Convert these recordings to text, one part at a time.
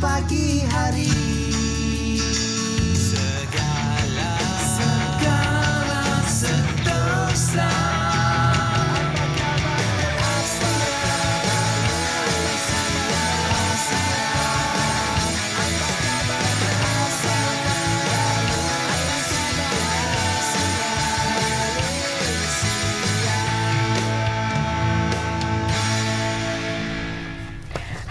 pagi hari. Segala sentosa.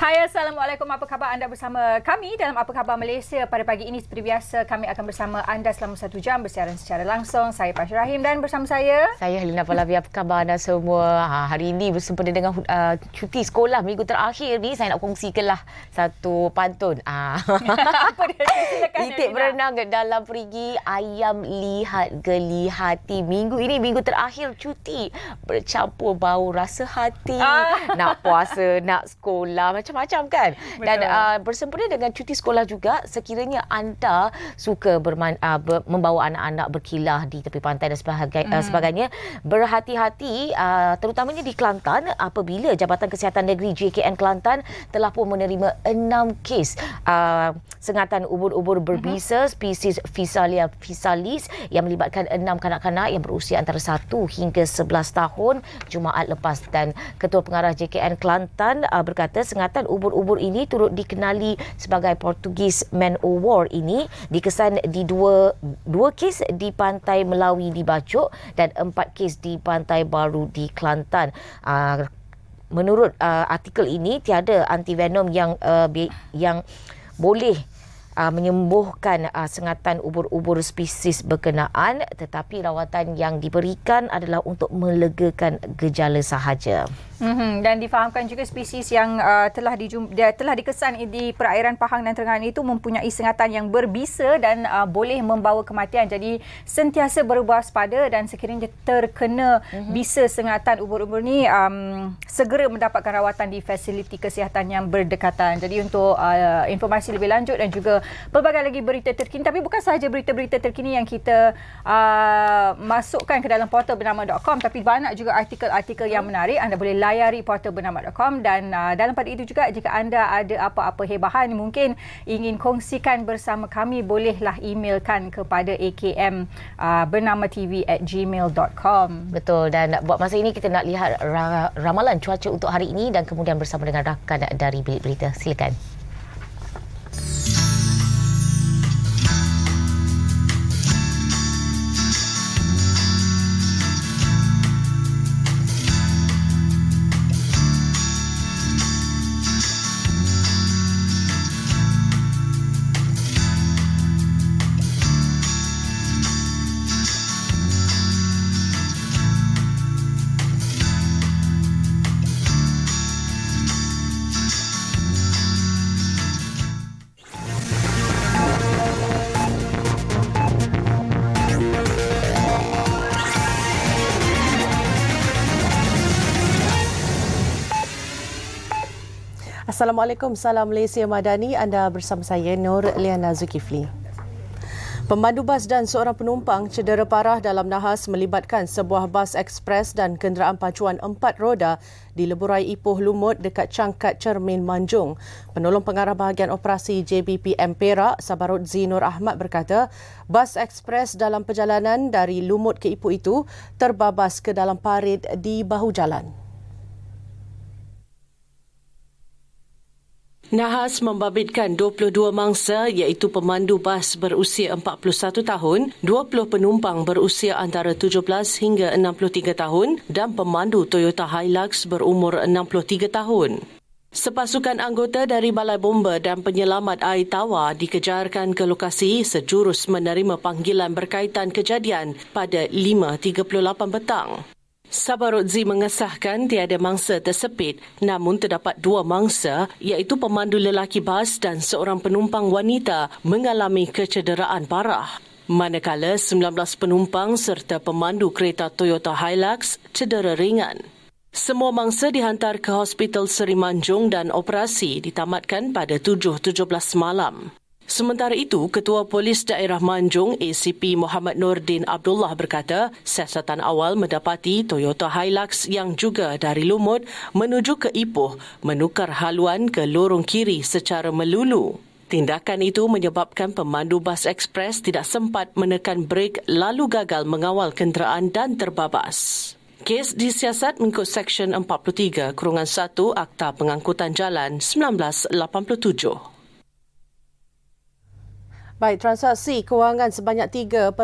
Hai, Assalamualaikum. Apa khabar anda bersama kami dalam Apa Khabar Malaysia? Pada pagi ini seperti biasa kami akan bersama anda selama 1 jam bersiaran secara langsung. Saya Pasha Rahim dan bersama saya Helina Pallavi. Apa khabar anda semua? Hari ini bersempena dengan cuti sekolah minggu terakhir ni, saya nak kongsikanlah satu pantun. apa dia? Silakan. Itik berenang dalam perigi, ayam lihat geli hati. Minggu ini minggu terakhir cuti, bercampur bau rasa hati. Nak puasa, nak sekolah, macam-macam kan. Betul. Dan bersempena dengan cuti sekolah juga, sekiranya anda suka membawa anak-anak berkilah di tepi pantai dan sebagainya, berhati-hati terutamanya di Kelantan apabila Jabatan Kesihatan Negeri JKN Kelantan telah pun menerima 6 kes sengatan ubur-ubur berbisa spesies Physalia physalis yang melibatkan 6 kanak-kanak yang berusia antara 1 hingga 11 tahun Jumaat lepas. Dan Ketua Pengarah JKN Kelantan berkata sengatan ubur-ubur ini turut dikenali sebagai Portugis Man o' War ini dikesan di dua kes di Pantai Melawi di Bacok dan 4 kes di Pantai Baru di Kelantan. Menurut artikel ini, tiada antivenom yang boleh menyembuhkan sengatan ubur-ubur spesies berkenaan, tetapi rawatan yang diberikan adalah untuk melegakan gejala sahaja. Dan difahamkan juga spesies yang telah dikesan di perairan Pahang dan Terengganu itu mempunyai sengatan yang berbisa dan boleh membawa kematian. Jadi sentiasa berwaspada dan sekiranya terkena bisa sengatan ubur-ubur ni, segera mendapatkan rawatan di fasiliti kesihatan yang berdekatan. Jadi untuk informasi lebih lanjut dan juga pelbagai lagi berita terkini, tapi bukan sahaja berita-berita terkini yang kita masukkan ke dalam portal bernama.com, tapi banyak juga artikel-artikel yang menarik. Anda boleh layari portal bernama.com dan dalam pada itu juga, jika anda ada apa-apa hebahan mungkin ingin kongsikan bersama kami, bolehlah emailkan kepada akm bernama.tv@gmail.com. Betul, dan buat masa ini kita nak lihat ramalan cuaca untuk hari ini dan kemudian bersama dengan rakan dari Bilik Berita. Silakan. Assalamualaikum, salam Malaysia Madani. Anda bersama saya Nur Liana Zulkifli. Pemandu bas dan seorang penumpang cedera parah dalam nahas melibatkan sebuah bas ekspres dan kenderaan pacuan 4 roda di Leburai Ipoh Lumut dekat Cangkat Cermin Manjung. Penolong pengarah bahagian operasi JBPM Perak, Sabarut Zinur Ahmad berkata, bas ekspres dalam perjalanan dari Lumut ke Ipoh itu terbabas ke dalam parit di bahu jalan. Nahas membabitkan 22 mangsa iaitu pemandu bas berusia 41 tahun, 20 penumpang berusia antara 17 hingga 63 tahun dan pemandu Toyota Hilux berumur 63 tahun. Sepasukan anggota dari Balai Bomba dan Penyelamat Air Tawar dikejarkan ke lokasi sejurus menerima panggilan berkaitan kejadian pada 5.38 petang. Sabarut Z mengesahkan tiada mangsa tersepit, namun terdapat 2 mangsa iaitu pemandu lelaki bas dan seorang penumpang wanita mengalami kecederaan parah. Manakala 19 penumpang serta pemandu kereta Toyota Hilux cedera ringan. Semua mangsa dihantar ke Hospital Seri Manjung dan operasi ditamatkan pada 7.17 malam. Sementara itu, Ketua Polis Daerah Manjung ACP Muhammad Nordin Abdullah berkata, siasatan awal mendapati Toyota Hilux yang juga dari Lumut menuju ke Ipoh menukar haluan ke lorong kiri secara melulu. Tindakan itu menyebabkan pemandu bas ekspres tidak sempat menekan brek lalu gagal mengawal kenderaan dan terbabas. Kes disiasat mengikut Seksyen 43-1 Akta Pengangkutan Jalan 1987. Baik, transaksi kewangan sebanyak 3.8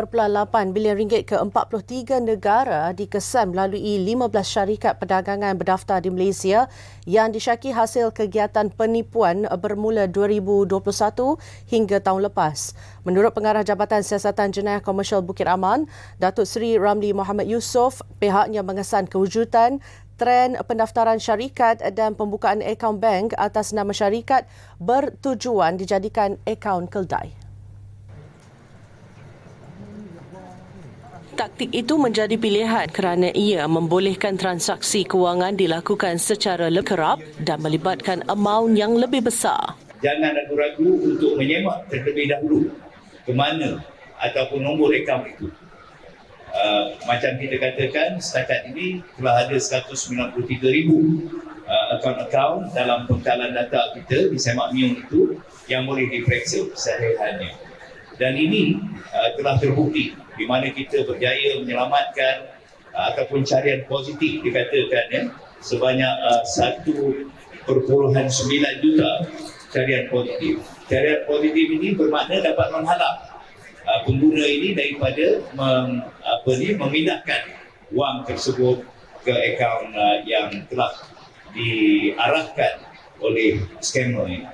bilion ringgit ke 43 negara dikesan melalui 15 syarikat perdagangan berdaftar di Malaysia yang disyaki hasil kegiatan penipuan bermula 2021 hingga tahun lepas. Menurut Pengarah Jabatan Siasatan Jenayah Komersial Bukit Aman, Datuk Seri Ramli Muhammad Yusof, pihaknya mengesan kewujudan trend pendaftaran syarikat dan pembukaan akaun bank atas nama syarikat bertujuan dijadikan akaun keldai. Taktik itu menjadi pilihan kerana ia membolehkan transaksi kewangan dilakukan secara kerap dan melibatkan amaun yang lebih besar. Jangan ragu-ragu untuk menyemak terlebih dahulu ke mana ataupun nombor akaun itu. Macam kita katakan, setakat ini telah ada 193,000 akaun-akaun dalam pengkalan data kita di Semak Miung itu yang boleh diperiksa sehari-harinya. Dan ini telah terbukti di mana kita berjaya menyelamatkan ataupun carian positif dikatakan sebanyak 1.9 juta carian positif. Carian positif ini bermakna dapat menghalang pengguna ini daripada memindahkan wang tersebut ke akaun yang telah diarahkan oleh scammer ini.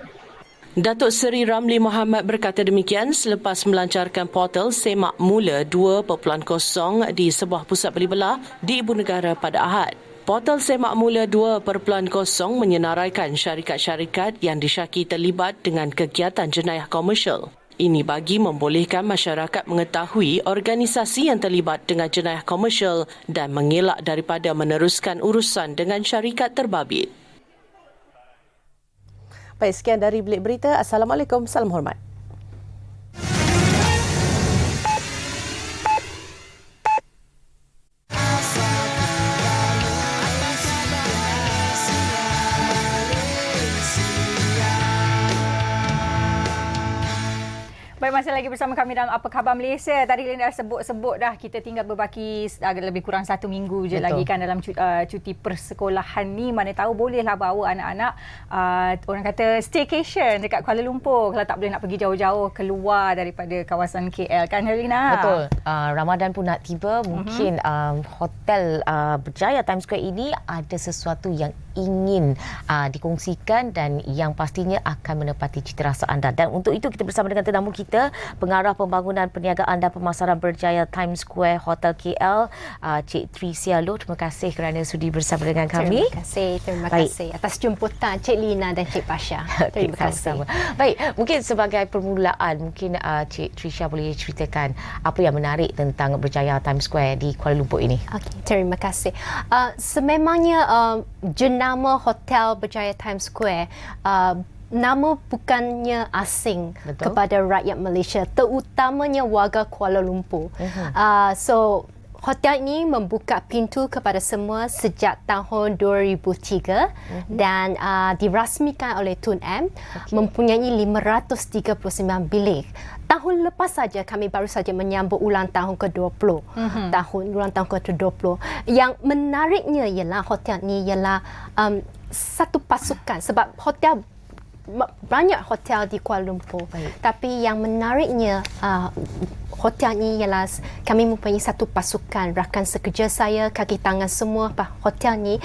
Datuk Seri Ramli Muhammad berkata demikian selepas melancarkan portal Semak Mula 2.0 di sebuah pusat beli belah di Ibu Negara pada Ahad. Portal Semak Mula 2.0 menyenaraikan syarikat-syarikat yang disyaki terlibat dengan kegiatan jenayah komersial. Ini bagi membolehkan masyarakat mengetahui organisasi yang terlibat dengan jenayah komersial dan mengelak daripada meneruskan urusan dengan syarikat terbabit. Baik, sekian dari Bilik Berita. Assalamualaikum, salam hormat. Baik, masih lagi bersama kami dalam Apa Khabar Malaysia. Tadi Linda dah sebut dah kita tinggal berbaki lebih kurang 1 minggu je. Betul. Lagi kan dalam cuti persekolahan ni. Mana tahu bolehlah bawa anak-anak orang kata staycation dekat Kuala Lumpur kalau tak boleh nak pergi jauh-jauh keluar daripada kawasan KL kan Helena? Betul. Ramadan pun nak tiba. Mungkin hotel Berjaya Times Square ini ada sesuatu yang ingin dikongsikan dan yang pastinya akan menepati citarasa anda. Dan untuk itu kita bersama dengan tetamu kita, Pengarah Pembangunan Perniagaan dan Pemasaran Berjaya Times Square Hotel KL, Cik Tricia Loh. Terima kasih kerana sudi bersama dengan kami. Terima kasih atas jemputan Cik Lina dan Cik Pasha. Terima kasih. Baik, mungkin sebagai permulaan, mungkin Cik Tricia boleh ceritakan apa yang menarik tentang Berjaya Times Square di Kuala Lumpur ini. Okey, terima kasih. Sememangnya jenama Hotel Berjaya Times Square nama bukannya asing. Betul. Kepada rakyat Malaysia, terutamanya warga Kuala Lumpur. So hotel ini membuka pintu kepada semua sejak tahun 2003 dan dirasmikan oleh Tun M. Mempunyai 539 bilik. Tahun lepas saja kami baru saja menyambut ulang tahun ke-20. Ulang tahun ke-20. Yang menariknya ialah hotel ni ialah satu pasukan, sebab hotel banyak hotel di Kuala Lumpur. Tapi yang menariknya hotel ni ialah kami mempunyai satu pasukan rakan sekerja saya, kaki tangan semua hotel ni.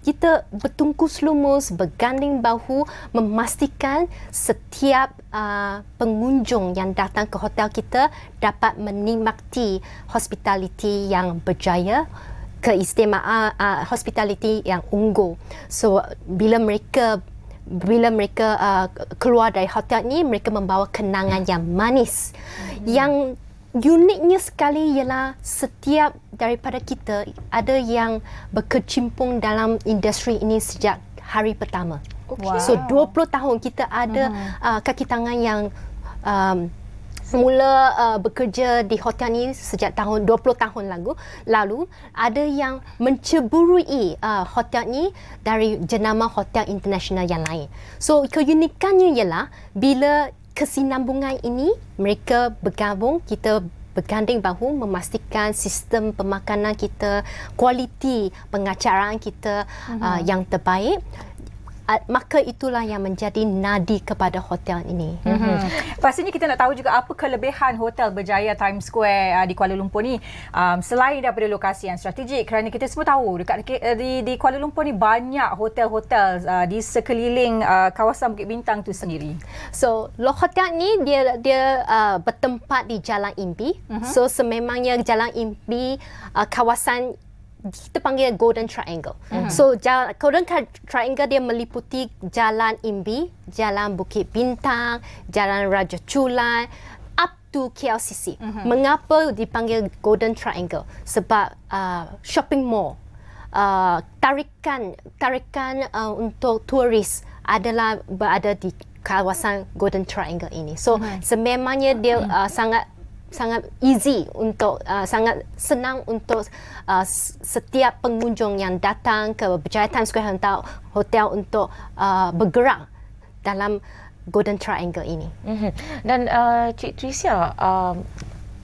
Kita bertungkus lumus, berganding bahu memastikan setiap pengunjung yang datang ke hotel kita dapat menikmati hospitality yang berjaya, keistimewaan hospitality yang unggul. So bila mereka keluar dari hotel ni, mereka membawa kenangan yang manis. Yang uniknya sekali ialah setiap daripada kita ada yang berkecimpung dalam industri ini sejak hari pertama. So 20 tahun kita ada kaki tangan yang mula bekerja di hotel ni sejak tahun 20 tahun lalu ada yang menceburui hotel ni dari jenama hotel international yang lain. So keunikannya ialah bila kesinambungan ini mereka bergabung, kita berganding bahu memastikan sistem pemakanan kita, kualiti pengacaraan kita yang terbaik. Maka itulah yang menjadi nadi kepada hotel ini. Pastinya kita nak tahu juga apa kelebihan Hotel Berjaya Times Square di Kuala Lumpur ni. Selain daripada lokasi yang strategik, kerana kita semua tahu di Kuala Lumpur ni banyak hotel-hotel di sekeliling kawasan Bukit Bintang tu sendiri. So, hotel ni dia bertempat di Jalan Imbi. So, sememangnya Jalan Imbi kawasan kita panggil Golden Triangle. So, Golden Triangle dia meliputi Jalan Imbi, Jalan Bukit Bintang, Jalan Raja Chulan, up to KLCC. Mengapa dipanggil Golden Triangle? Sebab shopping mall, tarikan untuk turis adalah berada di kawasan Golden Triangle ini. So, sememangnya dia sangat easy untuk sangat senang untuk setiap pengunjung yang datang ke Berjaya Times Square hotel untuk bergerak dalam Golden Triangle ini. Dan Cik Tricia,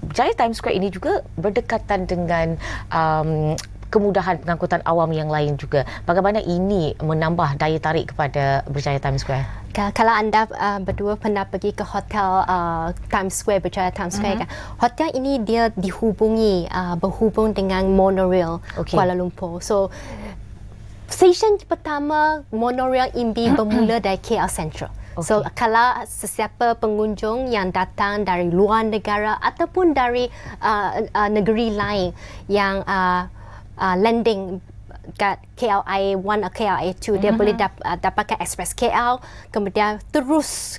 Berjaya Times Square ini juga berdekatan dengan kemudahan pengangkutan awam yang lain juga. Bagaimana ini menambah daya tarik kepada Berjaya Times Square? Kalau anda berdua pernah pergi ke hotel Times Square, Berjaya Times Square kan, hotel ini dia berhubung dengan monorail Kuala Lumpur. So stesen pertama monorail Imbi bermula dari KL Central. So kalau sesiapa pengunjung yang datang dari luar negara ataupun dari negeri lain yang landing kat KLIA 1 atau KLIA 2, dia boleh dapatkan Express KL, kemudian terus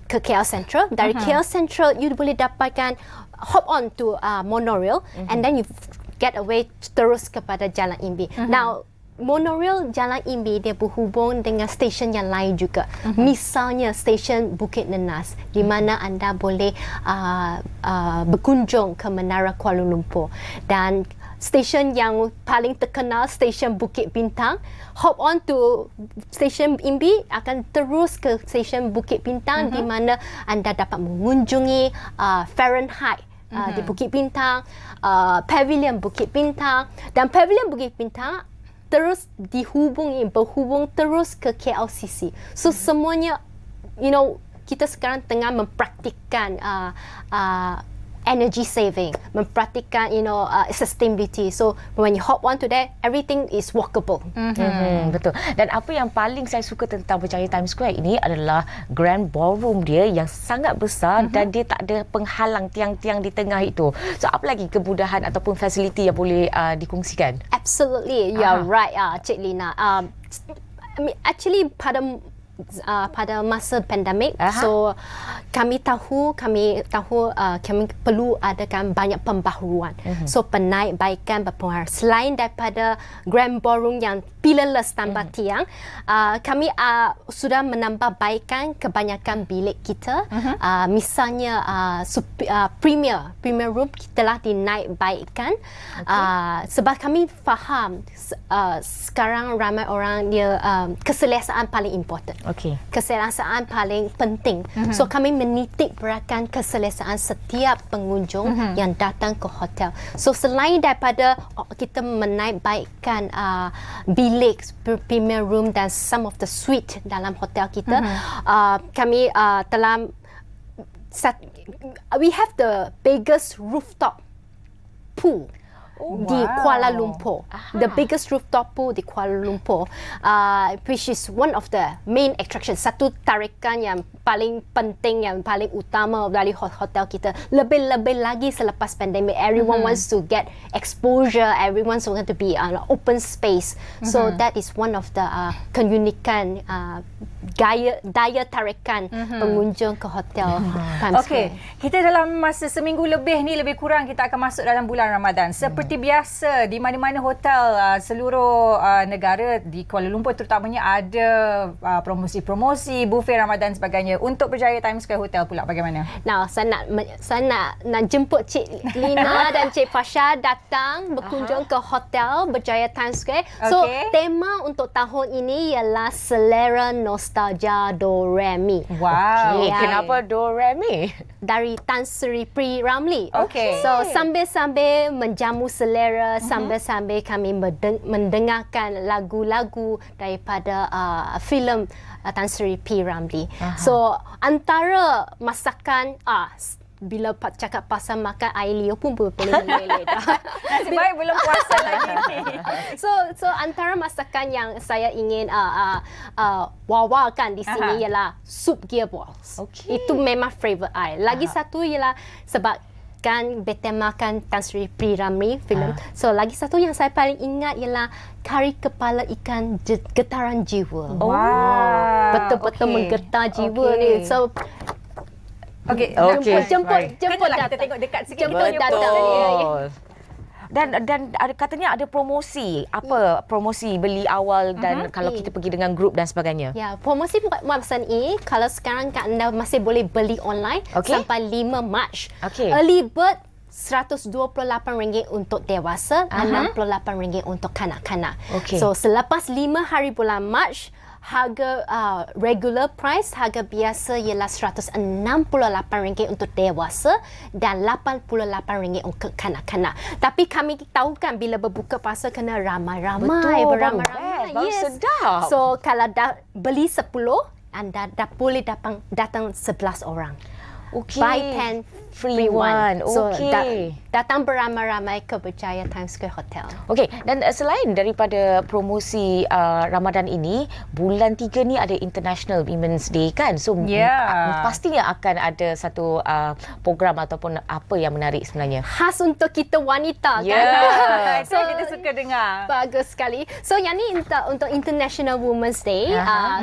ke KL Central. Dari KL Central, you boleh dapatkan hop on to monorail and then you get away terus kepada Jalan Imbi. Now, monorail Jalan Imbi dia berhubung dengan stesen yang lain juga. Misalnya stesen Bukit Nenas di mana anda boleh berkunjung ke Menara Kuala Lumpur, dan stesen yang paling terkenal stesen Bukit Bintang, hop on to stesen Imbi akan terus ke stesen Bukit Bintang di mana anda dapat mengunjungi Fahrenheit di Bukit Bintang, Pavilion Bukit Bintang, dan Pavilion Bukit Bintang terus berhubung terus ke KLCC. So semuanya, kita sekarang tengah mempraktikkan energy saving, mempraktikkan sustainability. So when you hop on to that, everything is walkable. Betul. Dan apa yang paling saya suka tentang Berjaya Times Square ini adalah grand ballroom dia yang sangat besar dan dia tak ada penghalang tiang-tiang di tengah itu. So apa lagi kemudahan ataupun fasiliti yang boleh dikongsikan? Absolutely, you are right, Cik Lina. Actually pada masa pandemik, so kami tahu kami perlu adakan banyak pembaharuan. So penaikbaikan berpengaruh. Selain daripada grand ballroom yang pillarless tanpa tiang, kami sudah menambahbaikan kebanyakan bilik kita. Misalnya premier room telah dinaikbaikan. Sebab kami faham sekarang ramai orang dia keselesaan paling important. Keselesaan paling penting. So kami menitik beratkan keselesaan setiap pengunjung yang datang ke hotel. So selain daripada kita menaikbaikkan bilik premier room dan some of the suite dalam hotel kita, kami telah we have the biggest rooftop pool di Kuala Lumpur. The biggest rooftop pool di Kuala Lumpur, which is one of the main attractions. Satu tarikan yang paling penting, yang paling utama dari hotel kita. Lebih-lebih lagi selepas pandemik, everyone wants to get exposure, everyone wants to be on open space. So that is one of the keunikan daya tarikan pengunjung ke hotel Times Okey, Square. kita dalam masa seminggu lebih ni lebih kurang kita akan masuk dalam bulan Ramadan. Seperti biasa di mana-mana hotel seluruh negara di Kuala Lumpur terutamanya ada promosi-promosi, buffet Ramadan sebagainya. Untuk Berjaya Times Square Hotel pula bagaimana? Nah, saya nak jemput Cik Lina dan Cik Fasha datang berkunjung ke hotel Berjaya Times Square. So, Okey. tema untuk tahun ini ialah selera nostalgia Do Re Mi. Wow. Okay, Ya. kenapa Do Re Mi? Dari Tan Sri Pri Ramlee. Okey. So, sambil-sambil menjamu selera, sambil-sambil kami mendengarkan lagu-lagu daripada filem Tan Sri P. Ramlee. So, antara masakan bila cakap pasal makan air liur pun boleh meleleh dah. Nasib baik belum puasa lagi ni. So antara masakan yang saya ingin wawakan di sini ialah sup gearballs. Okey. Itu memang favourite I. Lagi satu ialah sebab kan bertemakan Tan Sri P. Ramlee filem. So lagi satu yang saya paling ingat ialah kari kepala ikan getaran jiwa. Wow. Betul-betul Okey. menggetar jiwa Okey. ni. So Okey. jemput Kena kita datang. tengok dekat sikit. Jemput Kita punya datang. hotel ni. Dan ada katanya ada promosi. Apa promosi beli awal dan kalau kita pergi dengan grup dan sebagainya. Ya, promosi masa ni kalau sekarang anda masih boleh beli online Okey. sampai 5 Mac. Okey. Early bird RM128 untuk dewasa, RM68 untuk kanak-kanak. Okey. So selepas 5 hari bulan Mac, harga regular price, harga biasa ialah RM168 untuk dewasa dan RM88 untuk kanak-kanak. Tapi kami tahu kan bila berbuka puasa kena ramai-ramai, Betul, beramai-ramai. baru sedap. So kalau dah beli 10, anda dah boleh datang 11 orang. Okey. Buy 10, free one. So Okey. datang beramai-ramai ke Berjaya Times Square Hotel. Okey, dan selain daripada promosi Ramadan ini, bulan 3 ni ada International Women's Day kan? So pastinya akan ada satu program ataupun apa yang menarik sebenarnya. Khas untuk kita wanita Ya. kan. Itu yang kita suka dengar. Bagus sekali. So yang ni untuk International Women's Day.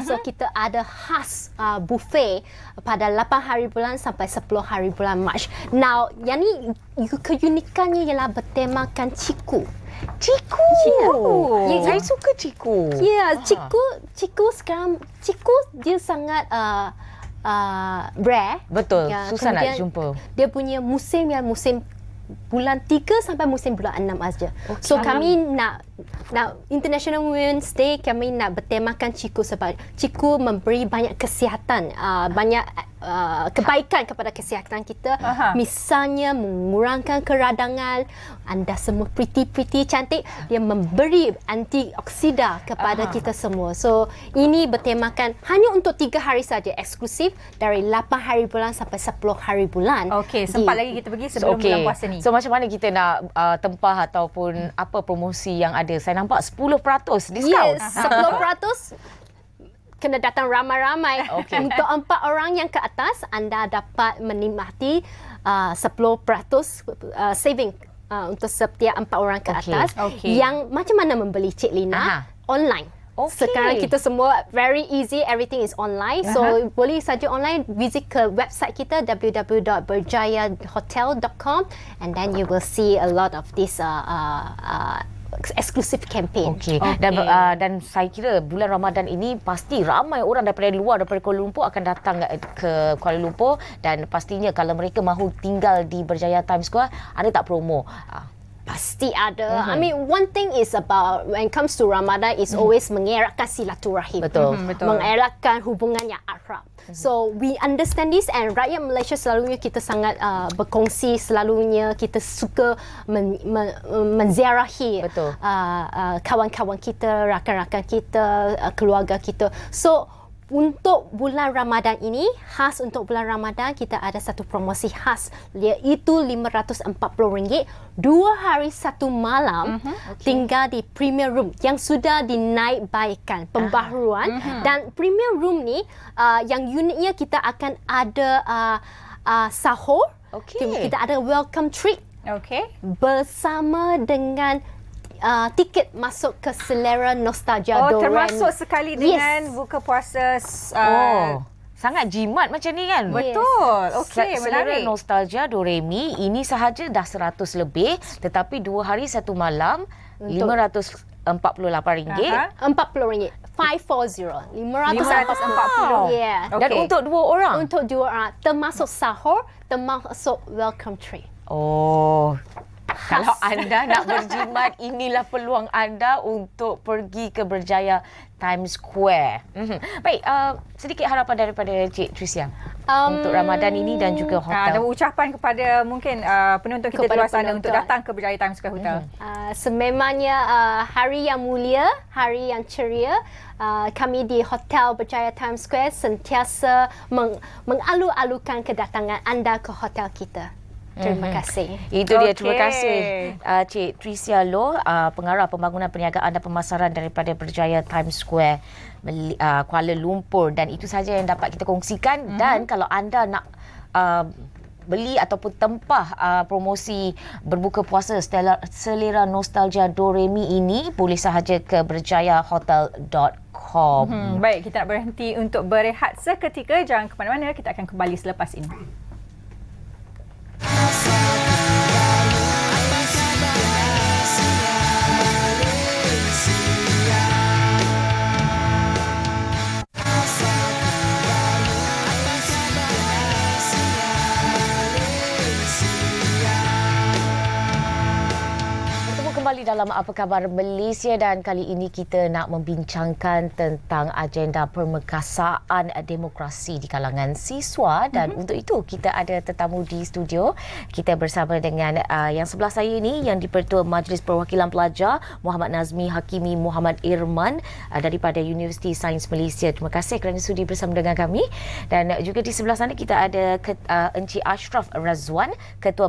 So kita ada khas buffet pada 8 hari bulan sampai 10 hari bulan Mac. Now, yang ni keunikannya ialah bertemakan ciku. Ciku. Ya. Saya suka ciku. Ya, ciku sekarang dia sangat rare. Betul, Ya, susah nak kemudian jumpa. Dia punya musim bulan 3 sampai musim bulan 6 aja. So kami nak International Women's Day kami nak bertemakan ciku sebab ciku memberi banyak kesihatan, banyak kebaikan kepada kesihatan kita. Misalnya mengurangkan keradangan, anda semua pretty cantik, dia memberi antioksida kepada kita semua. So ini bertemakan hanya untuk 3 hari saja, eksklusif dari 8 hari bulan sampai 10 hari bulan. Okey, sempat lagi kita pergi sebelum bulan puasa ni. So macam mana kita nak tempah ataupun apa promosi yang ada? Saya nampak 10% diskaun. Yes, 10% kena datang ramai-ramai. Okey. Untuk 4 orang yang ke atas, anda dapat menikmati 10% saving untuk setiap 4 orang ke Okey. atas. Okey. Yang macam mana membeli Cik Lina? Online. Okey. Sekarang kita semua very easy, everything is online. So boleh saja online, visit ke website kita www.berjayahotel.com and then you will see a lot of this exclusive campaign. Okey. Dan saya kira bulan Ramadan ini pasti ramai orang daripada luar, daripada Kuala Lumpur akan datang ke Kuala Lumpur dan pastinya kalau mereka mahu tinggal di Berjaya Times Square, ada tak promo? Pasti ada. I mean, one thing is about when it comes to Ramadan is always mengeratkan silaturahim. Betul. Betul. Mengeratkan hubungan yang akrab. So we understand this and rakyat Malaysia selalunya kita sangat berkongsi, selalunya kita suka menziarahi Betul. kawan-kawan kita, rakan-rakan kita, keluarga kita. So untuk bulan Ramadan ini, khas untuk bulan Ramadan, kita ada satu promosi khas iaitu RM540, 2 hari 1 malam tinggal di Premier Room yang sudah dinaikbaikan pembaharuan. Dan Premier Room ni yang uniknya kita akan ada sahur. Okey. Kita ada welcome treat Okey. bersama dengan tiket masuk ke selera nostalgia Oh, Doremi. termasuk sekali dengan buka puasa Sangat jimat macam ni kan? betul. Okey, Selera menarik. nostalgia Doremi ini sahaja dah 100 lebih, tetapi 2 hari 1 malam RM548. Aha. RM40. 540. 540. Yeah. Dan Okey. untuk 2 orang. Untuk 2 orang, termasuk sahur, termasuk welcome tree. Oh, kalau anda nak berjimat, inilah peluang anda untuk pergi ke Berjaya Times Square. Baik, sedikit harapan daripada Cik Tricia untuk Ramadan ini dan juga Ada hotel. ucapan kepada mungkin penonton kita di Kepada luar sana penonton. untuk datang ke Berjaya Times Square Hotel. Sememangnya hari yang mulia, hari yang ceria, kami di Hotel Berjaya Times Square sentiasa mengalu-alukan kedatangan anda ke hotel kita. Terima kasih. Itu dia, terima Okey. kasih Cik Tricia Loh, Pengarah Pembangunan Perniagaan dan Pemasaran daripada Berjaya Times Square Kuala Lumpur, dan itu saja yang dapat kita kongsikan. Dan kalau anda nak beli ataupun tempah promosi berbuka puasa selera nostalgia Doremi ini, boleh sahaja ke berjayahotel.com. Baik, kita nak berhenti untuk berehat seketika. Jangan ke mana-mana, kita akan kembali selepas ini. Kembali dalam Apa Khabar Malaysia, dan kali ini kita nak membincangkan tentang agenda permekasaan demokrasi di kalangan siswa, dan untuk itu kita ada tetamu di studio. Kita bersama dengan yang sebelah saya ini, yang di-Pertua Majlis Perwakilan Pelajar Muhammad Nazmi Hakimi Muhammad Irman daripada Universiti Sains Malaysia. Terima kasih kerana sudi bersama dengan kami. Dan juga di sebelah sana kita ada Encik Ashraf Razwan, Ketua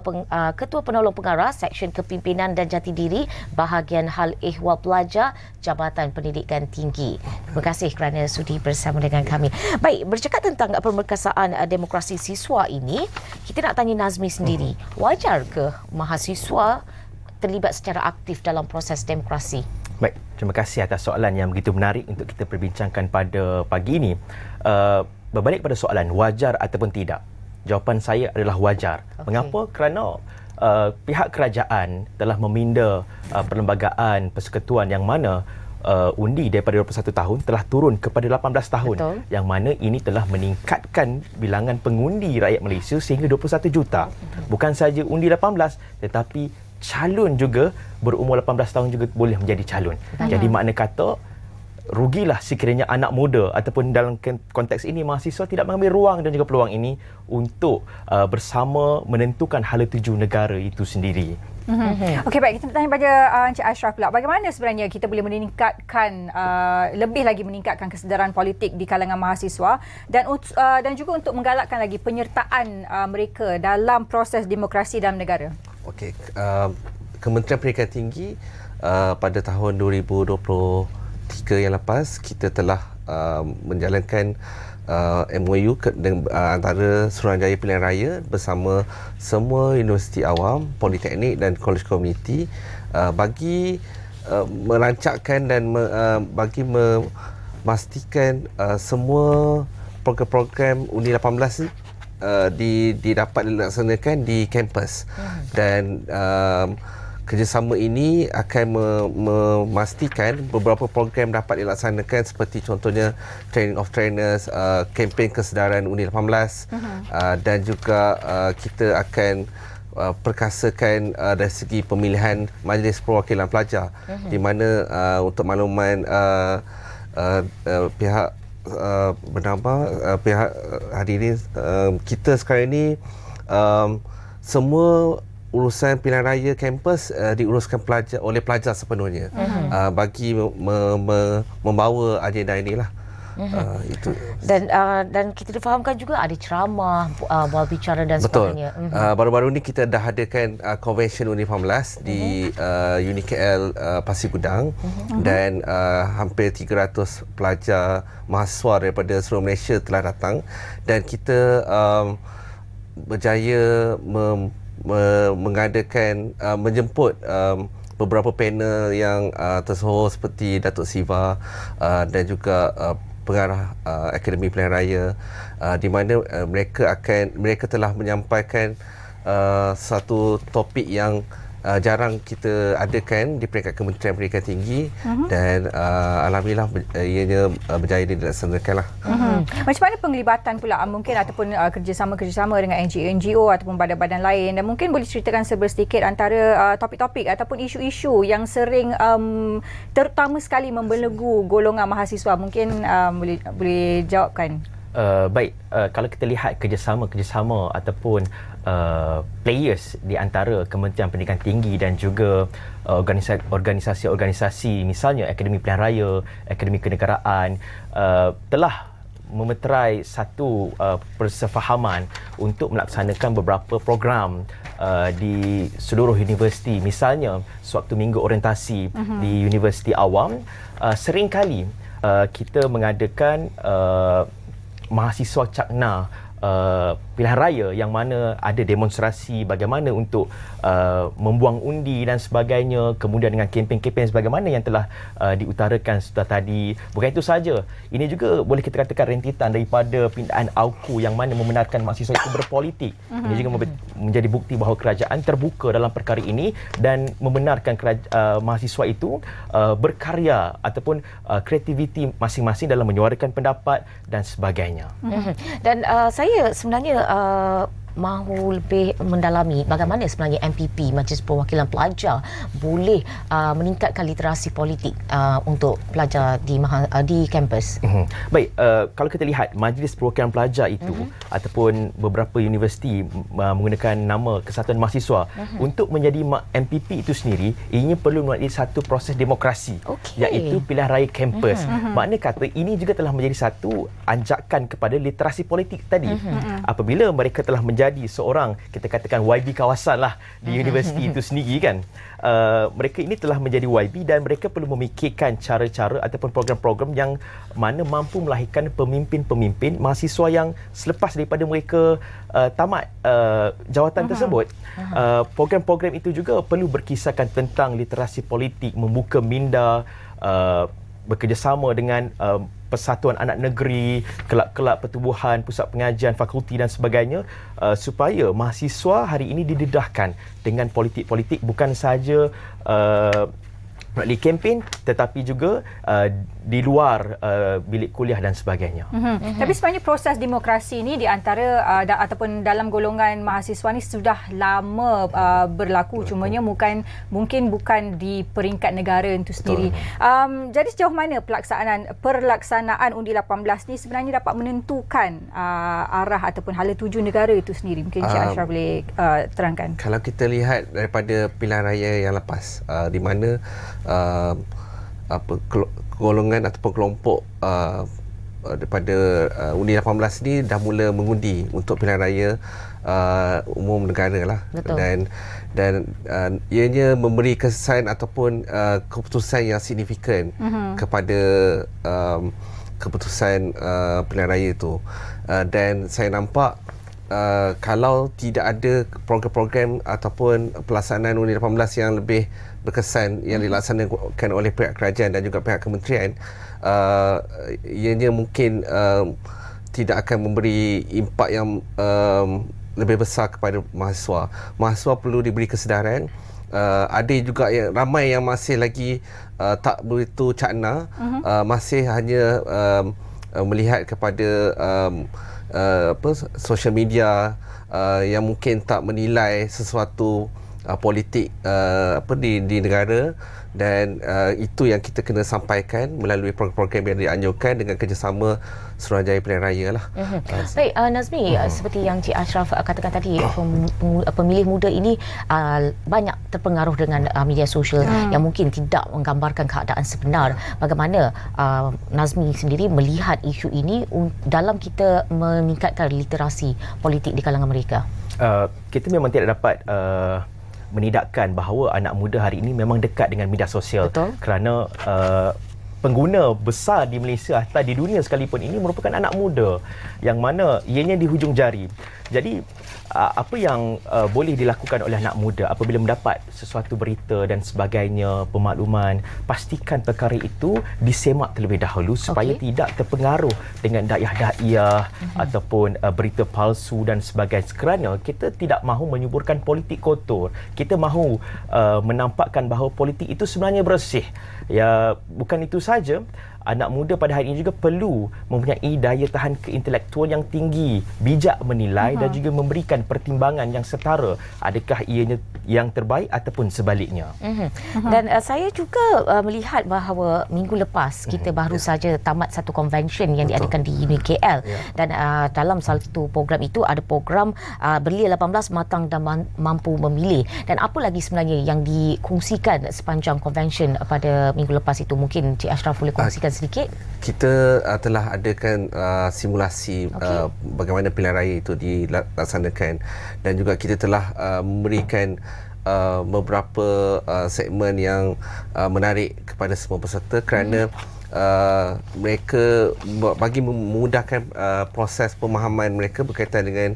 Penolong Pengarah Seksyen Kepimpinan dan Jati Diri Bahagian Hal Ehwal Pelajar Jabatan Pendidikan Tinggi. Terima kasih kerana sudi bersama dengan kami. Baik, bercakap tentang permekasaan demokrasi siswa ini, kita nak tanya Nazmi sendiri. Wajar ke mahasiswa terlibat secara aktif dalam proses demokrasi? Baik, terima kasih atas soalan yang begitu menarik untuk kita perbincangkan pada pagi ini. Berbalik pada soalan wajar ataupun tidak, jawapan saya adalah wajar. Okey. Mengapa? Kerana pihak kerajaan telah meminda perlembagaan persekutuan yang mana undi daripada 21 tahun telah turun kepada 18 tahun. Betul. Yang mana ini telah meningkatkan bilangan pengundi rakyat Malaysia sehingga 21 juta. Bukan saja undi 18, tetapi calon juga berumur 18 tahun juga boleh menjadi calon. Jadi makna kata, rugilah sekiranya anak muda ataupun dalam konteks ini mahasiswa tidak mengambil ruang dan juga peluang ini untuk bersama menentukan hala tuju negara itu sendiri. Okey, baik, kita nak tanya pada Encik Ashraf pula. Bagaimana sebenarnya kita boleh meningkatkan lebih lagi meningkatkan kesedaran politik di kalangan mahasiswa dan juga untuk menggalakkan lagi penyertaan mereka dalam proses demokrasi dalam negara? Okey, Kementerian Pendidikan Tinggi pada tahun 2023 yang lepas kita telah menjalankan MOU antara Suruhanjaya Pilihan Raya bersama semua universiti awam, politeknik dan kolej komuniti bagi merancangkan dan bagi memastikan semua program-program Undi 18 didapat dilaksanakan di kampus. Dan kerjasama ini akan memastikan beberapa program dapat dilaksanakan seperti contohnya training of trainers, kempen kesedaran Undi 18 dan juga kita akan perkasakan dari segi pemilihan Majlis Perwakilan Pelajar di mana untuk makluman pihak pihak hadirin, kita sekarang ini semua urusan pilihan raya kampus diuruskan oleh pelajar sepenuhnya bagi membawa agenda inilah. Itu. Dan kita difahamkan juga ada ceramah, bual bicara dan Betul. sebagainya. Baru-baru ni kita dah adakan convention Undi 18 di UniKL Pasir Gudang dan hampir 300 pelajar mahasiswa daripada seluruh Malaysia telah datang, dan kita berjaya mengadakan menjemput beberapa panel yang tersohor seperti Datuk Siva dan juga pengarah Akademi Pilihan Raya, di mana mereka telah menyampaikan satu topik yang jarang kita adakan di peringkat Kementerian Pendidikan Tinggi dan alhamdulillah ianya berjaya dilaksanakan lah. Macam mana penglibatan pula mungkin ataupun kerjasama dengan NGO ataupun badan-badan lain, dan mungkin boleh ceritakan sedikit antara topik-topik ataupun isu-isu yang sering terutama sekali membelenggu golongan mahasiswa, mungkin boleh jawabkan. Baik, kalau kita lihat kerjasama ataupun players di antara Kementerian Pendidikan Tinggi dan juga organisasi-organisasi misalnya Akademi Pilihan Raya, Akademi Kenegaraan telah memeterai satu persefahaman untuk melaksanakan beberapa program di seluruh universiti. Misalnya sewaktu minggu orientasi di Universiti Awam, seringkali kita mengadakan mahasiswa cakna pilihan raya yang mana ada demonstrasi bagaimana untuk membuang undi dan sebagainya, kemudian dengan kempen-kempen sebagaimana yang telah diutarakan sudah tadi. Bukan itu saja, ini juga boleh kita katakan rentetan daripada pindaan AUKU yang mana membenarkan mahasiswa itu berpolitik. Ini juga menjadi bukti bahawa kerajaan terbuka dalam perkara ini dan membenarkan mahasiswa itu berkarya ataupun kreativiti masing-masing dalam menyuarakan pendapat dan sebagainya. Dan saya sebenarnya mahu lebih mendalami bagaimana sebenarnya MPP, Majlis Perwakilan Pelajar, boleh meningkatkan literasi politik untuk pelajar di kampus. Baik, kalau kita lihat Majlis Perwakilan Pelajar itu ataupun beberapa universiti menggunakan nama Kesatuan Mahasiswa untuk menjadi MPP itu sendiri, ianya perlu melalui satu proses demokrasi, iaitu pilihan raya kampus. Makna kata ini juga telah menjadi satu anjakan kepada literasi politik tadi. Apabila mereka telah menjadi seorang, kita katakan YB kawasan lah di universiti itu sendiri kan, mereka ini telah menjadi YB dan mereka perlu memikirkan cara-cara ataupun program-program yang mana mampu melahirkan pemimpin-pemimpin mahasiswa yang selepas daripada mereka tamat jawatan tersebut. Program-program itu juga perlu berkisarkan tentang literasi politik, membuka minda, bekerjasama dengan Persatuan Anak Negeri, kelab-kelab pertubuhan, pusat pengajian, fakulti dan sebagainya, supaya mahasiswa hari ini didedahkan dengan politik-politik bukan sahaja melalui kempen tetapi juga di luar bilik kuliah dan sebagainya. Tapi sebenarnya proses demokrasi ini di antara ataupun dalam golongan mahasiswa ni sudah lama berlaku, cumanya mungkin bukan di peringkat negara itu sendiri. Jadi sejauh mana perlaksanaan undi 18 ni sebenarnya dapat menentukan arah ataupun hala tuju negara itu sendiri? Mungkin Cik Ashraf boleh terangkan. Kalau kita lihat daripada pilihan raya yang lepas, di mana golongan ataupun kelompok daripada undi 18 ni dah mula mengundi untuk pilihan raya umum negara lah. Betul. Dan ianya memberi kesan ataupun keputusan yang signifikan kepada keputusan pilihan raya itu. Dan saya nampak kalau tidak ada program-program ataupun pelaksanaan undi 18 yang lebih berkesan yang dilaksanakan oleh pihak kerajaan dan juga pihak kementerian, ianya mungkin tidak akan memberi impak yang lebih besar kepada mahasiswa. Mahasiswa perlu diberi kesedaran. Ada juga ramai yang masih lagi tak begitu cakna, masih hanya melihat kepada social media yang mungkin tak menilai sesuatu politik di negara, dan itu yang kita kena sampaikan melalui program-program yang dianjurkan dengan kerjasama Suruhanjaya Pilihan Raya lah. Baik, Nazmi, seperti yang Cik Ashraf katakan tadi, pemilih muda ini banyak terpengaruh dengan media sosial yang mungkin tidak menggambarkan keadaan sebenar. Bagaimana Nazmi sendiri melihat isu ini dalam kita meningkatkan literasi politik di kalangan mereka? Kita memang tidak dapat menidakkan bahawa anak muda hari ini memang dekat dengan media sosial. Betul. Kerana pengguna besar di Malaysia atau di dunia sekalipun ini merupakan anak muda yang mana ianya di hujung jari. Jadi apa yang boleh dilakukan oleh anak muda apabila mendapat sesuatu berita dan sebagainya, pemakluman, pastikan perkara itu disemak terlebih dahulu supaya tidak terpengaruh dengan dakyah-dakyah ataupun berita palsu dan sebagainya. Kerana kita tidak mahu menyuburkan politik kotor. Kita mahu menampakkan bahawa politik itu sebenarnya bersih. Ya, bukan itu saja, anak muda pada hari ini juga perlu mempunyai daya tahan keintelektual yang tinggi, bijak menilai dan juga memberikan pertimbangan yang setara, adakah ianya yang terbaik ataupun sebaliknya. Dan saya juga melihat bahawa minggu lepas kita baru saja tamat satu convention yang diadakan di UniKL dan dalam satu program itu ada program Belia 18 Matang dan Mampu Memilih. Dan apa lagi sebenarnya yang dikongsikan sepanjang convention pada minggu lepas itu? Mungkin Cik Ashraf boleh kongsikan sedikit. Kita telah adakan simulasi bagaimana pilihan raya itu dilaksanakan, dan juga kita telah memberikan beberapa segmen yang menarik kepada semua peserta kerana mereka bagi memudahkan proses pemahaman mereka berkaitan dengan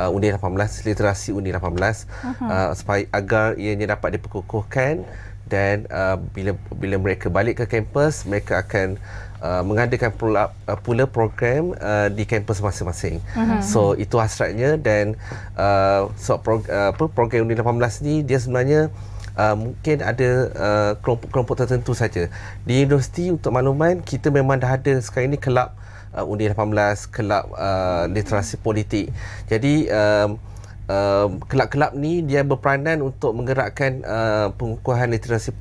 undi 18, literasi undi 18 supaya agar ianya dapat diperkukuhkan. Dan bila mereka balik ke kampus, mereka akan mengadakan pula program di kampus masing-masing. So itu hasratnya. Dan program Undi 18 ni dia sebenarnya mungkin ada kelompok-kelompok tertentu saja. Di universiti, untuk makluman, kita memang dah ada sekarang ini kelab Undi 18, kelab literasi politik. Jadi kelab-kelab ni dia berperanan untuk menggerakkan pengukuhan literasi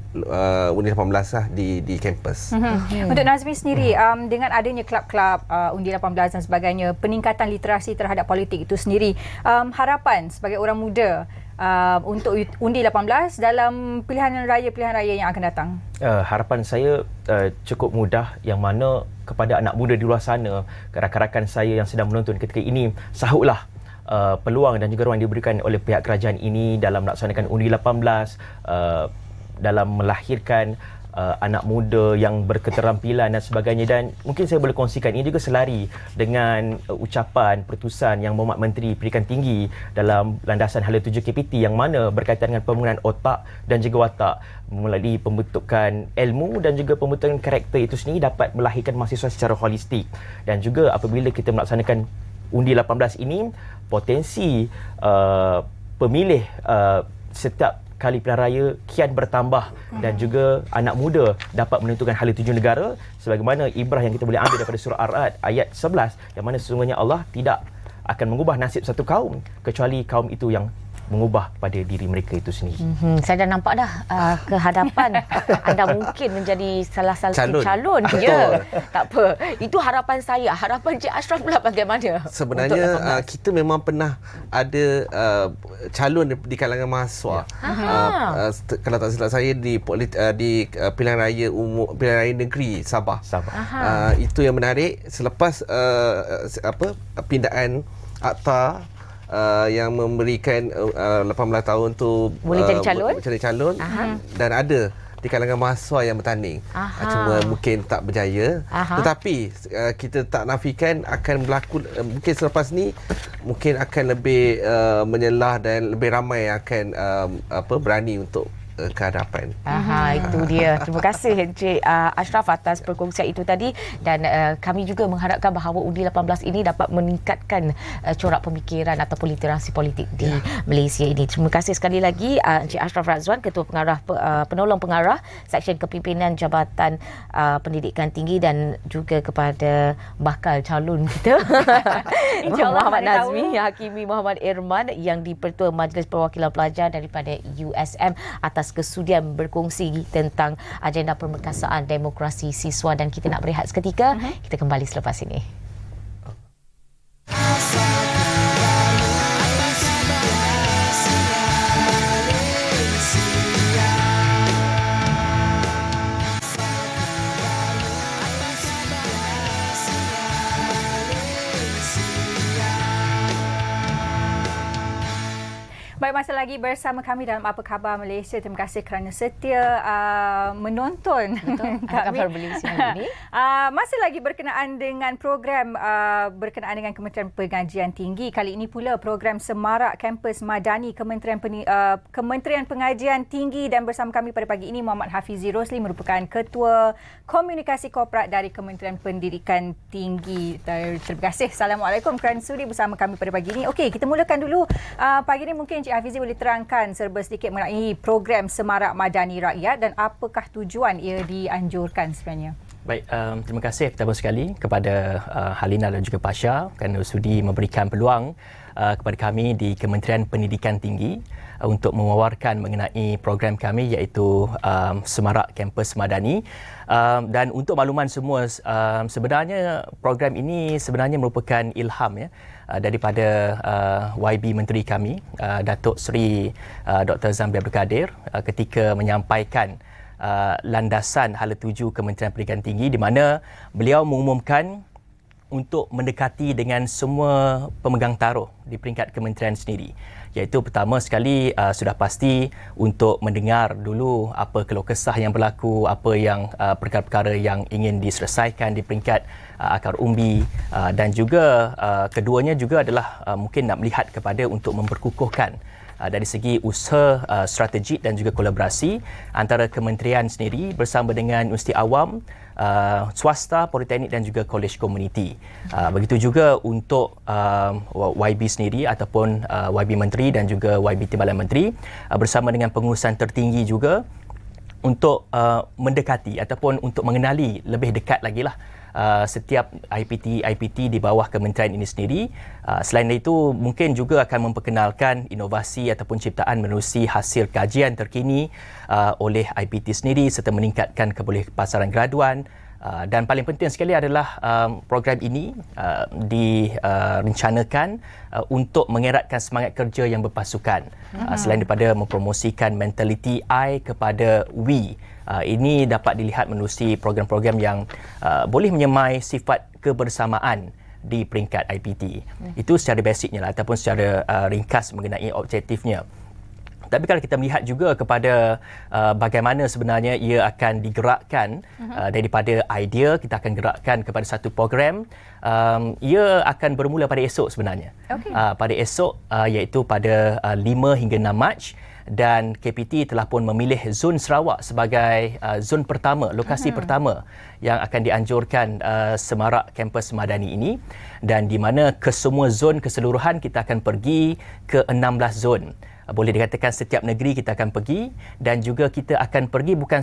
Undi 18 lah di kampus. Untuk Nazmi sendiri, dengan adanya kelab-kelab Undi 18 dan sebagainya, peningkatan literasi terhadap politik itu sendiri, harapan sebagai orang muda untuk Undi 18 dalam pilihan raya yang akan datang? Harapan saya cukup mudah, yang mana kepada anak muda di luar sana, rakan-rakan saya yang sedang menonton ketika ini, sahutlah peluang dan juga ruang diberikan oleh pihak kerajaan ini dalam melaksanakan Undi 18, dalam melahirkan anak muda yang berketerampilan dan sebagainya. Dan mungkin saya boleh kongsikan ini juga selari dengan ucapan pertusan Yang Berhormat Menteri Pendidikan Tinggi dalam landasan Hala 7 KPT yang mana berkaitan dengan pembangunan otak dan juga watak melalui pembentukan ilmu dan juga pembentukan karakter itu sendiri dapat melahirkan mahasiswa secara holistik. Dan juga apabila kita melaksanakan Undi 18 ini, potensi pemilih setiap kali pilihan raya kian bertambah dan juga anak muda dapat menentukan hala tuju negara, sebagaimana ibrah yang kita boleh ambil daripada surah Ar-Ra'd ayat 11, yang mana sesungguhnya Allah tidak akan mengubah nasib satu kaum kecuali kaum itu yang mengubah pada diri mereka itu sendiri. Saya dah nampak dah ke hadapan anda mungkin menjadi salah satu calon. Ya, tak apa. Itu harapan saya. Harapan Cik Ashraf pula bagaimana? Sebenarnya kita memang pernah ada calon di kalangan mahasiswa. Kalau tak silap saya di pilihan raya negeri Sabah. Itu yang menarik selepas pindaan akta yang memberikan 18 tahun tu boleh jadi calon, dan ada di kalangan mahasiswa yang bertanding. Cuma mungkin tak berjaya. Tetapi kita tak nafikan akan berlaku mungkin selepas ni mungkin akan lebih menyelah dan lebih ramai yang akan berani untuk ke hadapan. Itu dia. Terima kasih Encik Ashraf atas perkongsian itu tadi, dan kami juga mengharapkan bahawa Undi 18 ini dapat meningkatkan corak pemikiran ataupun literasi politik di Malaysia ini. Terima kasih sekali lagi Encik Ashraf Razwan, Ketua Pengarah Penolong Pengarah Seksyen Kepimpinan Jabatan Pendidikan Tinggi, dan juga kepada bakal calon kita Muhammad Nazmi Hakimi Muhammad Irman yang di-Pertua Majlis Perwakilan Pelajar daripada USM atas kesudian berkongsi tentang agenda pemerkasaan demokrasi siswa. Dan kita nak berehat seketika. Kita kembali selepas ini. Baik, masih lagi bersama kami dalam Apa Khabar Malaysia. Terima kasih kerana setia menonton Khabar Malaysia hari ini. Masih lagi berkenaan dengan program berkenaan dengan Kementerian Pengajian Tinggi. Kali ini pula program Semarak Kampus Madani Kementerian Pengajian Tinggi, dan bersama kami pada pagi ini Muhammad Hafizi Rosli merupakan Ketua Komunikasi Korporat dari Kementerian Pendidikan Tinggi. Terima kasih. Assalamualaikum kerana sudi bersama kami pada pagi ini. Okey, kita mulakan dulu pagi ini. Mungkin Encik Hafizi boleh terangkan serba sedikit mengenai program Semarak Madani Rakyat dan apakah tujuan ia dianjurkan sebenarnya? Baik, terima kasih pertama sekali kepada Halina dan juga Pasha kerana sudi memberikan peluang kepada kami di Kementerian Pendidikan Tinggi untuk mewawarkan mengenai program kami iaitu Semarak Kampus Madani. Dan untuk makluman semua, sebenarnya program ini sebenarnya merupakan ilham daripada YB Menteri kami, Datuk Seri Dr. Zamri Abdul Kadir, ketika menyampaikan landasan hala tuju Kementerian Pendidikan Tinggi, di mana beliau mengumumkan untuk mendekati dengan semua pemegang taruh di peringkat kementerian sendiri. Iaitu pertama sekali sudah pasti untuk mendengar dulu apa keluh kesah yang berlaku, apa yang perkara-perkara yang ingin diselesaikan di peringkat akar umbi, dan juga keduanya juga adalah mungkin nak melihat kepada untuk memperkukuhkan dari segi usaha strategik dan juga kolaborasi antara kementerian sendiri bersama dengan universiti awam, swasta, politeknik dan juga kolej komuniti. Begitu juga untuk YB sendiri ataupun YB Menteri dan juga YB Timbalan Menteri bersama dengan pengurusan tertinggi juga untuk mendekati ataupun untuk mengenali lebih dekat lagi lah setiap IPT di bawah kementerian ini sendiri. Selain itu, mungkin juga akan memperkenalkan inovasi ataupun ciptaan menerusi hasil kajian terkini oleh IPT sendiri serta meningkatkan kebolehan graduan. Dan paling penting sekali adalah program ini direncanakan untuk mengeratkan semangat kerja yang berpasukan. Selain daripada mempromosikan mentaliti I kepada we. Ini dapat dilihat menerusi program-program yang boleh menyemai sifat kebersamaan di peringkat IPT. Itu secara basicnya lah, ataupun secara ringkas mengenai objektifnya. Tapi kalau kita melihat juga kepada bagaimana sebenarnya ia akan digerakkan daripada idea, kita akan gerakkan kepada satu program, ia akan bermula pada esok sebenarnya. Okay. Pada esok iaitu pada 5 hingga 6 Mac. Dan KPT telah pun memilih zon Sarawak sebagai zon pertama, lokasi pertama yang akan dianjurkan Semarak Kampus Madani ini, dan di mana kesemua zon keseluruhan kita akan pergi ke 16 zon. Boleh dikatakan setiap negeri kita akan pergi, dan juga kita akan pergi bukan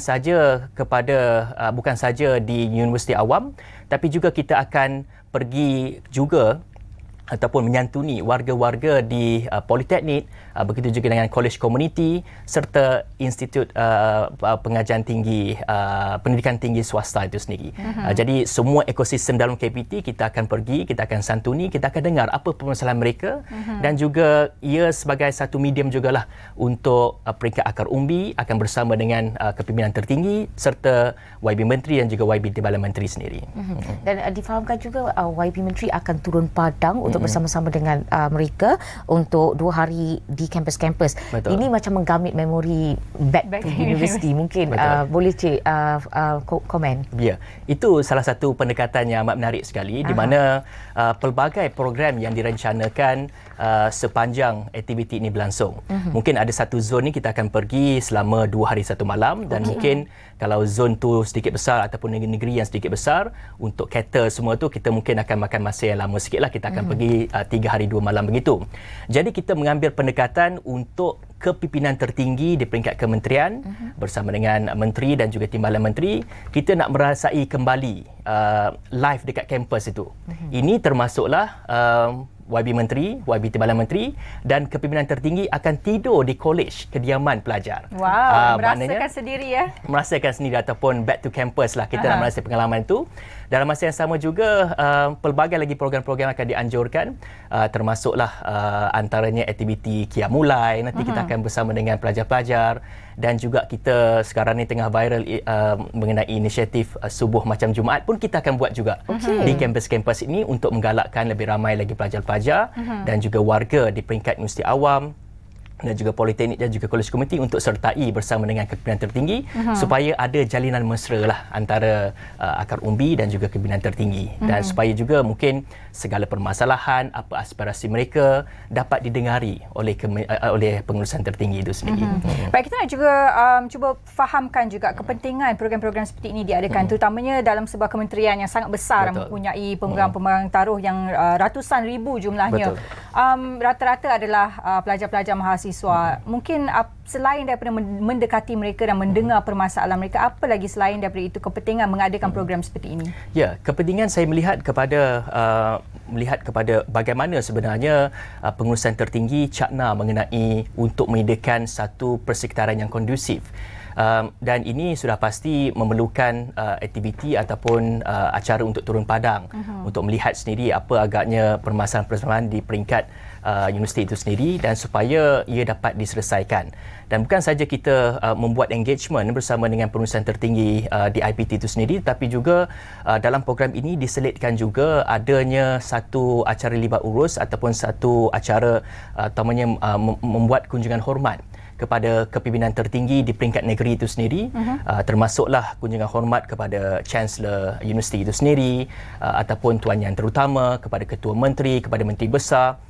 saja di universiti awam, tapi juga kita akan pergi juga ataupun menyantuni warga-warga di politeknik, begitu juga dengan kolej komuniti serta institut pengajian tinggi, pendidikan tinggi swasta itu sendiri. Jadi semua ekosistem dalam KPT kita akan pergi, kita akan santuni, kita akan dengar apa permasalahan mereka, dan juga ia sebagai satu medium jugalah untuk peringkat akar umbi akan bersama dengan kepimpinan tertinggi serta YB Menteri dan juga YB Timbalan Menteri sendiri. Dan difahamkan juga YB Menteri akan turun padang untuk bersama-sama dengan mereka untuk 2 hari di kampus-kampus. Ini macam menggamit memori back to university. Mungkin boleh Cik komen? Ya, itu salah satu pendekatan yang amat menarik sekali, di mana pelbagai program yang direncanakan sepanjang aktiviti ini berlangsung. Mungkin ada satu zon ni kita akan pergi selama 2 hari 1 malam, dan mungkin kalau zon tu sedikit besar ataupun negeri yang sedikit besar, untuk cater semua tu kita mungkin akan makan masa yang lama sikit lah. Kita akan pergi 3 hari 2 malam begitu. Jadi kita mengambil pendekatan untuk kepimpinan tertinggi di peringkat kementerian bersama dengan menteri dan juga timbalan menteri. Kita nak merasai kembali live dekat kampus itu. Ini termasuklah YB Menteri, YB Timbalan Menteri dan kepimpinan tertinggi akan tidur di kolej kediaman pelajar. Wow, merasakan sendiri ya? Merasakan sendiri ataupun back to campus lah. Kita nak merasakan pengalaman itu. Dalam masa yang sama juga, pelbagai lagi program-program akan dianjurkan, termasuklah antaranya aktiviti Qiyamulai. Nanti kita akan bersama dengan pelajar-pelajar, dan juga kita sekarang ni tengah viral mengenai inisiatif subuh macam Jumaat pun kita akan buat juga di kampus-kampus ini untuk menggalakkan lebih ramai lagi pelajar-pelajar dan juga warga di peringkat universiti awam, dan juga politeknik dan juga kolej komuniti untuk sertai bersama dengan kepimpinan tertinggi supaya ada jalinan mesra lah antara akar umbi dan juga kepimpinan tertinggi dan supaya juga mungkin segala permasalahan, apa aspirasi mereka dapat didengari oleh pengurusan tertinggi itu sendiri. Baik, kita nak juga cuba fahamkan juga kepentingan program-program seperti ini diadakan terutamanya dalam sebuah kementerian yang sangat besar, mempunyai pemegang taruh yang ratusan ribu jumlahnya. Rata-rata adalah pelajar-pelajar mahasiswa. Mungkin selain daripada mendekati mereka dan mendengar permasalahan mereka, apa lagi selain daripada itu kepentingan mengadakan program seperti ini? Ya, kepentingan saya melihat kepada bagaimana sebenarnya pengurusan tertinggi cakna mengenai untuk menyediakan satu persekitaran yang kondusif. Dan ini sudah pasti memerlukan aktiviti ataupun acara untuk turun padang untuk melihat sendiri apa agaknya permasalahan-permasalahan di peringkat universiti itu sendiri dan supaya ia dapat diselesaikan. Dan bukan saja kita membuat engagement bersama dengan pengurusan tertinggi di IPT itu sendiri, tapi juga dalam program ini diselitkan juga adanya satu acara libat urus ataupun satu acara utamanya membuat kunjungan hormat kepada kepimpinan tertinggi di peringkat negeri itu sendiri, termasuklah kunjungan hormat kepada Chancellor Universiti itu sendiri, ataupun Tuan Yang Terutama, kepada Ketua Menteri, kepada Menteri Besar,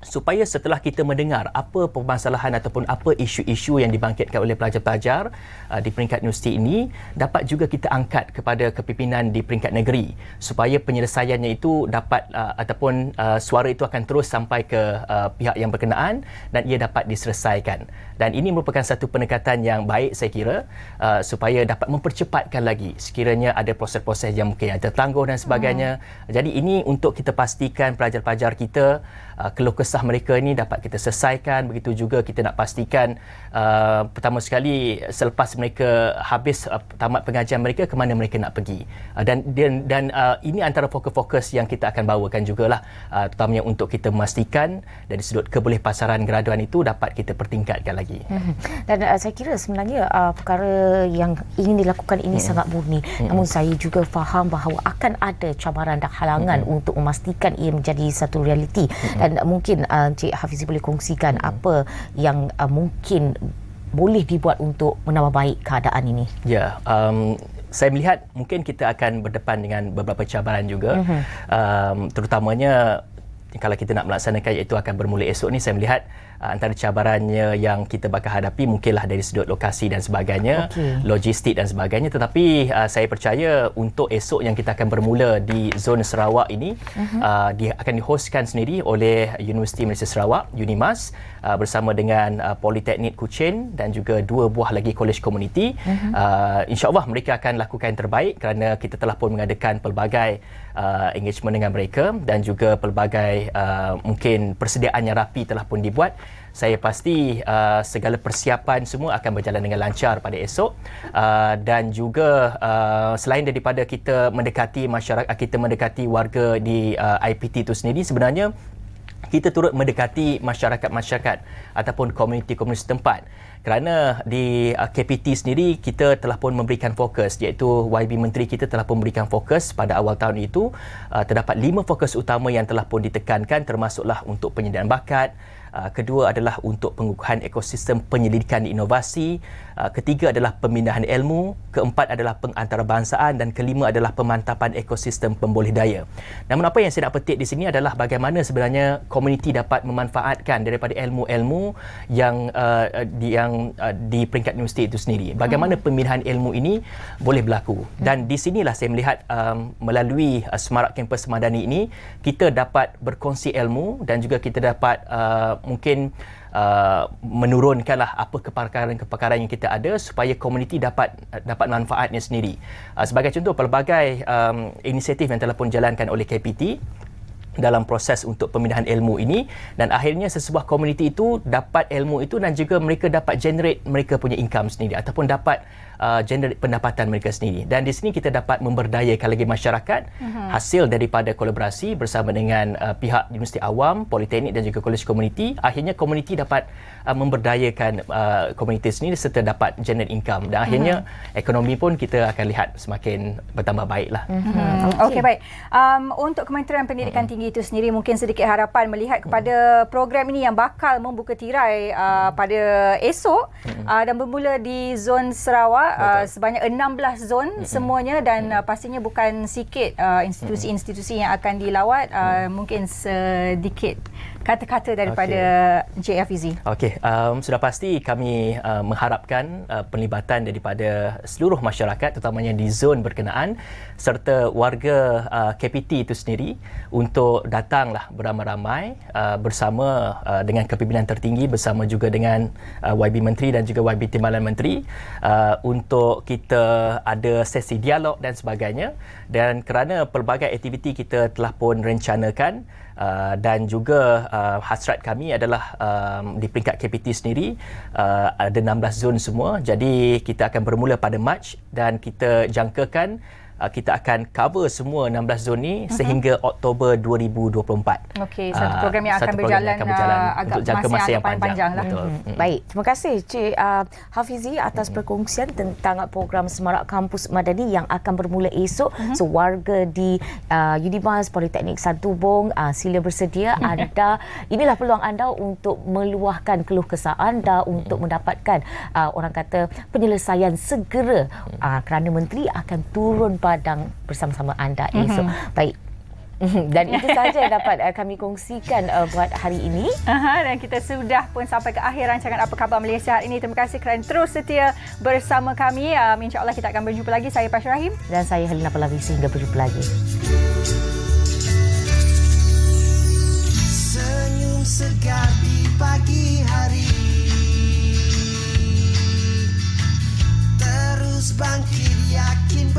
supaya setelah kita mendengar apa permasalahan ataupun apa isu-isu yang dibangkitkan oleh pelajar-pelajar di peringkat universiti ini, dapat juga kita angkat kepada kepimpinan di peringkat negeri supaya penyelesaiannya itu dapat ataupun suara itu akan terus sampai ke pihak yang berkenaan dan ia dapat diselesaikan. Dan ini merupakan satu pendekatan yang baik saya kira supaya dapat mempercepatkan lagi sekiranya ada proses-proses yang mungkin ada tertangguh dan sebagainya. Jadi ini untuk kita pastikan pelajar-pelajar kita keluh kesah mereka ini dapat kita selesaikan. Begitu juga kita nak pastikan pertama sekali selepas mereka habis tamat pengajian mereka ke mana mereka nak pergi. Dan ini antara fokus-fokus yang kita akan bawakan jugalah, terutamanya untuk kita memastikan dari sudut kebolehpasaran graduan itu dapat kita pertingkatkan lagi. Dan saya kira sebenarnya perkara yang ingin dilakukan ini sangat murni. Namun saya juga faham bahawa akan ada cabaran dan halangan untuk memastikan ia menjadi satu realiti. Dan mungkin Encik Hafizi boleh kongsikan apa yang mungkin boleh dibuat untuk menambah baik keadaan ini. Ya, saya melihat mungkin kita akan berdepan dengan beberapa cabaran juga, terutamanya kalau kita nak melaksanakan iaitu akan bermula esok ni. Saya melihat antara cabarannya yang kita bakal hadapi mungkinlah dari sudut lokasi dan sebagainya, logistik dan sebagainya, tetapi saya percaya untuk esok yang kita akan bermula di zon Sarawak ini akan dihostkan sendiri oleh Universiti Malaysia Sarawak, UNIMAS, bersama dengan Politeknik Kuching dan juga 2 buah lagi kolej komuniti. InsyaAllah mereka akan lakukan yang terbaik kerana kita telah pun mengadakan pelbagai engagement dengan mereka dan juga pelbagai mungkin persediaan yang rapi telah pun dibuat. Saya pasti segala persiapan semua akan berjalan dengan lancar pada esok, dan juga selain daripada kita mendekati masyarakat, kita mendekati warga di IPT itu sendiri, sebenarnya kita turut mendekati masyarakat-masyarakat ataupun komuniti-komuniti setempat. Kerana di KPT sendiri kita telah pun memberikan fokus, iaitu YB Menteri kita telah pun memberikan fokus pada awal tahun itu. Terdapat 5 fokus utama yang telah pun ditekankan, termasuklah untuk penyediaan bakat, kedua adalah untuk pengukuhan ekosistem penyelidikan dan inovasi, ketiga adalah pemindahan ilmu, keempat adalah pengantarabangsaaan dan kelima adalah pemantapan ekosistem pemboleh daya. Namun apa yang saya nak petik di sini adalah bagaimana sebenarnya komuniti dapat memanfaatkan daripada ilmu-ilmu yang di peringkat universiti itu sendiri. Bagaimana pemindahan ilmu ini boleh berlaku. Dan di sinilah saya melihat melalui Semarak Kampus Madani ini kita dapat berkongsi ilmu dan juga kita dapat mungkin menurunkanlah apa kepakaran yang kita ada supaya komuniti dapat manfaatnya sendiri. Sebagai contoh, pelbagai inisiatif yang telah pun dijalankan oleh KPT dalam proses untuk pemindahan ilmu ini, dan akhirnya sesebuah komuniti itu dapat ilmu itu dan juga mereka dapat generate mereka punya income sendiri ataupun dapat generate pendapatan mereka sendiri. Dan di sini kita dapat memberdayakan lagi masyarakat hasil daripada kolaborasi bersama dengan pihak Universiti Awam, Politeknik dan juga kolej komuniti. Akhirnya komuniti dapat memberdayakan komuniti sendiri serta dapat generate income, dan akhirnya ekonomi pun kita akan lihat semakin bertambah baiklah. Okey, baik. Untuk Kementerian Pendidikan Tinggi tinggi itu sendiri mungkin sedikit harapan melihat kepada program ini yang bakal membuka tirai pada esok dan bermula di zon Sarawak sebanyak 16 zon semuanya dan pastinya bukan sikit institusi-institusi yang akan dilawat, mungkin sedikit kata-kata daripada Encik Hafizi. Okey, sudah pasti kami mengharapkan penlibatan daripada seluruh masyarakat terutamanya di zon berkenaan serta warga KPT itu sendiri untuk datanglah beramai-ramai bersama dengan kepimpinan tertinggi bersama juga dengan YB Menteri dan juga YB Timbalan Menteri untuk kita ada sesi dialog dan sebagainya, dan kerana pelbagai aktiviti kita telah pun rencanakan dan juga hasrat kami adalah di peringkat KPT sendiri ada 16 zon semua, jadi kita akan bermula pada Mac dan kita jangkakan kita akan cover semua 16 zon ni sehingga Oktober 2024. Okey, satu program yang akan berjalan agak untuk jangka masa yang panjang lah. Betul. Baik, terima kasih Cik Hafizi atas perkongsian tentang program Semarak Kampus Madani yang akan bermula esok. So warga di Unibas Politeknik Santubong sila bersedia. Anda, inilah peluang anda untuk meluahkan keluh kesah anda untuk mendapatkan orang kata penyelesaian segera kerana menteri akan turun padang bersama-sama anda esok. Baik. Dan itu sahaja yang dapat kami kongsikan buat hari ini. Dan kita sudah pun sampai ke akhir rancangan Apa Khabar Malaysia hari ini. Terima kasih kerana terus setia bersama kami. InsyaAllah kita akan berjumpa lagi. Saya Pasha Rahim. Dan saya Helena Palavi. Sehingga berjumpa lagi. Senyum segar di pagi hari, terus bangkit yakin